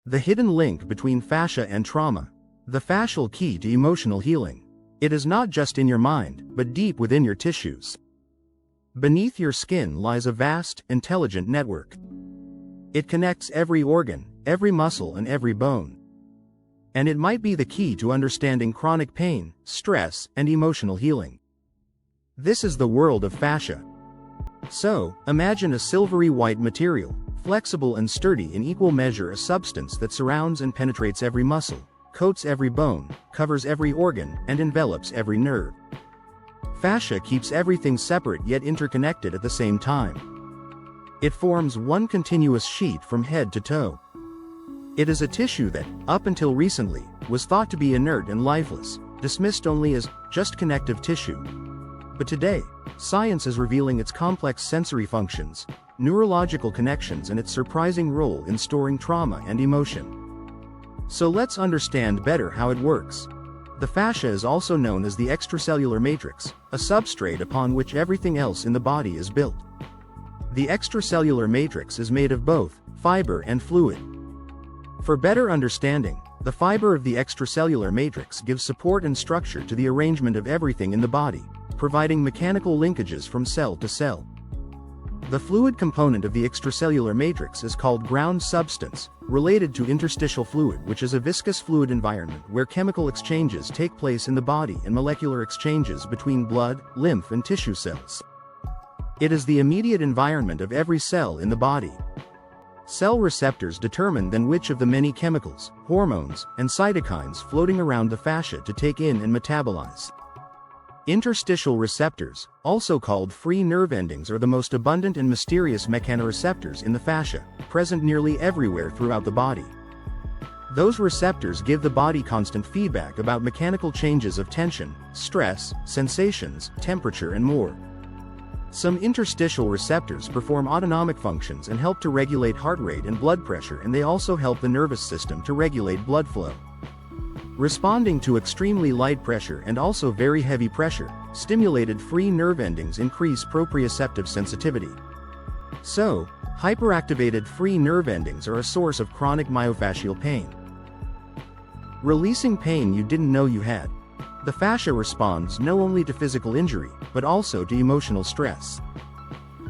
The hidden link between fascia and trauma. The fascial key to emotional healing. It is not just in your mind, but deep within your tissues. Beneath your skin lies a vast, intelligent network. It connects every organ, every muscle, and every bone. And it might be the key to understanding chronic pain, stress, and emotional healing. This is the world of fascia. So, imagine a silvery white material, flexible and sturdy in equal measure, a substance that surrounds and penetrates every muscle, coats every bone, covers every organ, and envelops every nerve. Fascia keeps everything separate yet interconnected at the same time. It forms one continuous sheet from head to toe. It is a tissue that, up until recently, was thought to be inert and lifeless, dismissed only as just connective tissue. But today, science is revealing its complex sensory functions, neurological connections, and its surprising role in storing trauma and emotion. So let's understand better how it works. The fascia is also known as the extracellular matrix, a substrate upon which everything else in the body is built. The extracellular matrix is made of both fiber and fluid. For better understanding, the fiber of the extracellular matrix gives support and structure to the arrangement of everything in the body, providing mechanical linkages from cell to cell. The fluid component of the extracellular matrix is called ground substance, related to interstitial fluid, which is a viscous fluid environment where chemical exchanges take place in the body and molecular exchanges between blood, lymph, and tissue cells. It is the immediate environment of every cell in the body. Cell receptors determine then which of the many chemicals, hormones, and cytokines floating around the fascia to take in and metabolize. Interstitial receptors, also called free nerve endings, are the most abundant and mysterious mechanoreceptors in the fascia, present nearly everywhere throughout the body. Those receptors give the body constant feedback about mechanical changes of tension, stress, sensations, temperature, and more. Some interstitial receptors perform autonomic functions and help to regulate heart rate and blood pressure, and they also help the nervous system to regulate blood flow. Responding to extremely light pressure and also very heavy pressure, stimulated free nerve endings increase proprioceptive sensitivity. So, hyperactivated free nerve endings are a source of chronic myofascial pain. Releasing pain you didn't know you had. The fascia responds not only to physical injury, but also to emotional stress.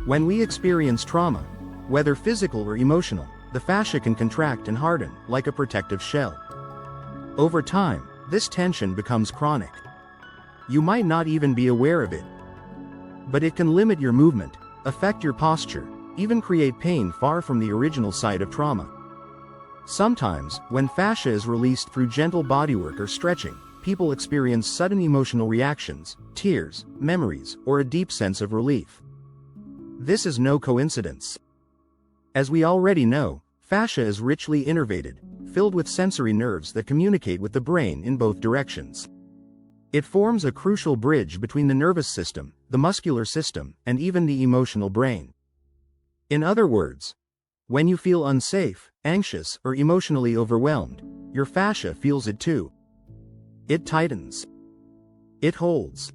When we experience trauma, whether physical or emotional, the fascia can contract and harden, like a protective shell. Over time, this tension becomes chronic. You might not even be aware of it. But it can limit your movement, affect your posture, even create pain far from the original site of trauma. Sometimes, when fascia is released through gentle bodywork or stretching, people experience sudden emotional reactions, tears, memories, or a deep sense of relief. This is no coincidence. As we already know, fascia is richly innervated, filled with sensory nerves that communicate with the brain in both directions. It forms a crucial bridge between the nervous system, the muscular system, and even the emotional brain. In other words, when you feel unsafe, anxious, or emotionally overwhelmed, your fascia feels it too. It tightens. It holds.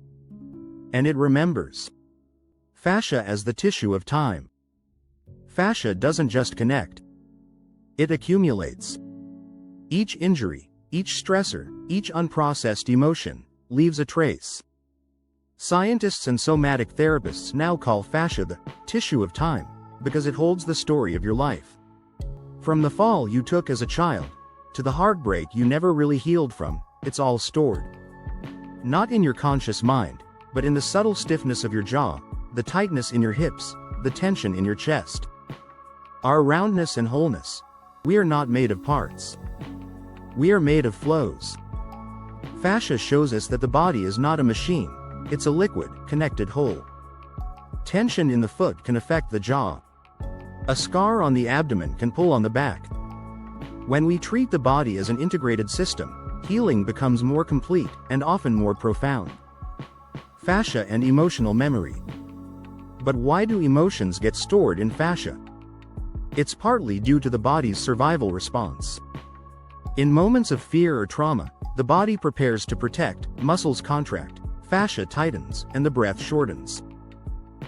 And it remembers. Fascia as the tissue of time. Fascia doesn't just connect. It accumulates. Each injury, each stressor, each unprocessed emotion, leaves a trace. Scientists and somatic therapists now call fascia the tissue of time, because it holds the story of your life. From the fall you took as a child, to the heartbreak you never really healed from, it's all stored. Not in your conscious mind, but in the subtle stiffness of your jaw, the tightness in your hips, the tension in your chest. Our roundness and wholeness. We are not made of parts. We are made of flows. Fascia shows us that the body is not a machine, it's a liquid, connected whole. Tension in the foot can affect the jaw. A scar on the abdomen can pull on the back. When we treat the body as an integrated system, healing becomes more complete and often more profound. Fascia and emotional memory. But why do emotions get stored in fascia? It's partly due to the body's survival response. In moments of fear or trauma, the body prepares to protect, muscles contract, fascia tightens, and the breath shortens.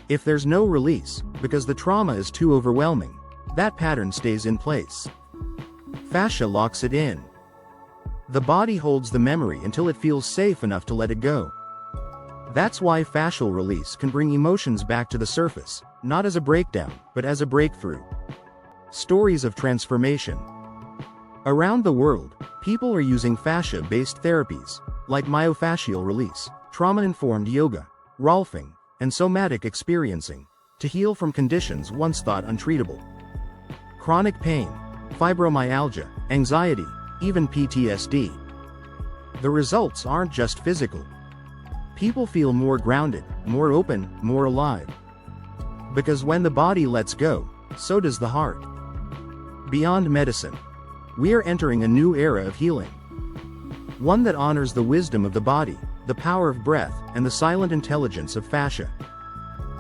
If there's no release, because the trauma is too overwhelming, that pattern stays in place. Fascia locks it in. The body holds the memory until it feels safe enough to let it go. That's why fascial release can bring emotions back to the surface, not as a breakdown, but as a breakthrough. Stories of transformation. Around the world, people are using fascia-based therapies, like myofascial release, trauma-informed yoga, rolfing, and somatic experiencing, to heal from conditions once thought untreatable. Chronic pain, fibromyalgia, anxiety, even PTSD. The results aren't just physical. People feel more grounded, more open, more alive. Because when the body lets go, so does the heart. Beyond medicine, we are entering a new era of healing. One that honors the wisdom of the body, the power of breath, and the silent intelligence of fascia.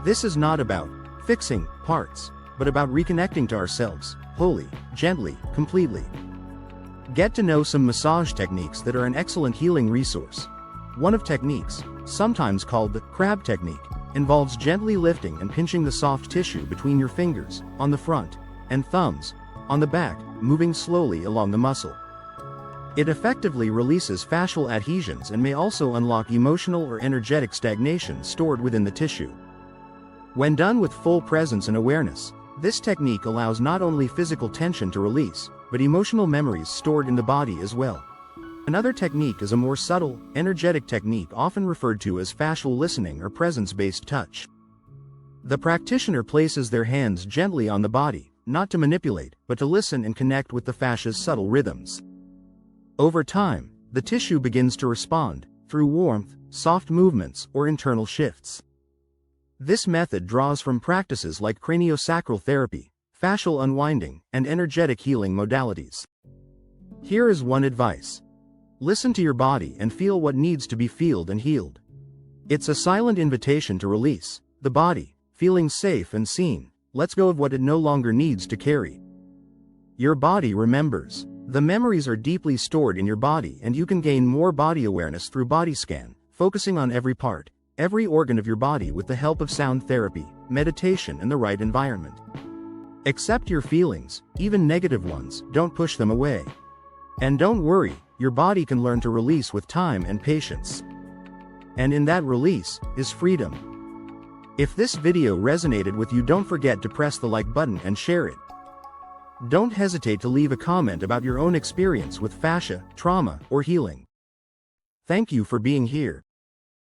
This is not about fixing parts, but about reconnecting to ourselves, wholly, gently, completely. Get to know some massage techniques that are an excellent healing resource. One of techniques, sometimes called the crab technique, involves gently lifting and pinching the soft tissue between your fingers, on the front, and thumbs, on the back, moving slowly along the muscle. It effectively releases fascial adhesions and may also unlock emotional or energetic stagnation stored within the tissue. When done with full presence and awareness, this technique allows not only physical tension to release, but emotional memories stored in the body as well. Another technique is a more subtle, energetic technique often referred to as fascial listening or presence-based touch. The practitioner places their hands gently on the body, not to manipulate, but to listen and connect with the fascia's subtle rhythms. Over time, the tissue begins to respond, through warmth, soft movements, or internal shifts. This method draws from practices like craniosacral therapy, fascial unwinding, and energetic healing modalities. Here is one advice. Listen to your body and feel what needs to be felt and healed. It's a silent invitation to release. The body, feeling safe and seen, lets go of what it no longer needs to carry. Your body remembers. The memories are deeply stored in your body, and you can gain more body awareness through body scan, focusing on every part, every organ of your body with the help of sound therapy, meditation, and the right environment. Accept your feelings, even negative ones, don't push them away. And don't worry, your body can learn to release with time and patience. And in that release, is freedom. If this video resonated with you, don't forget to press the like button and share it. Don't hesitate to leave a comment about your own experience with fascia, trauma, or healing. Thank you for being here.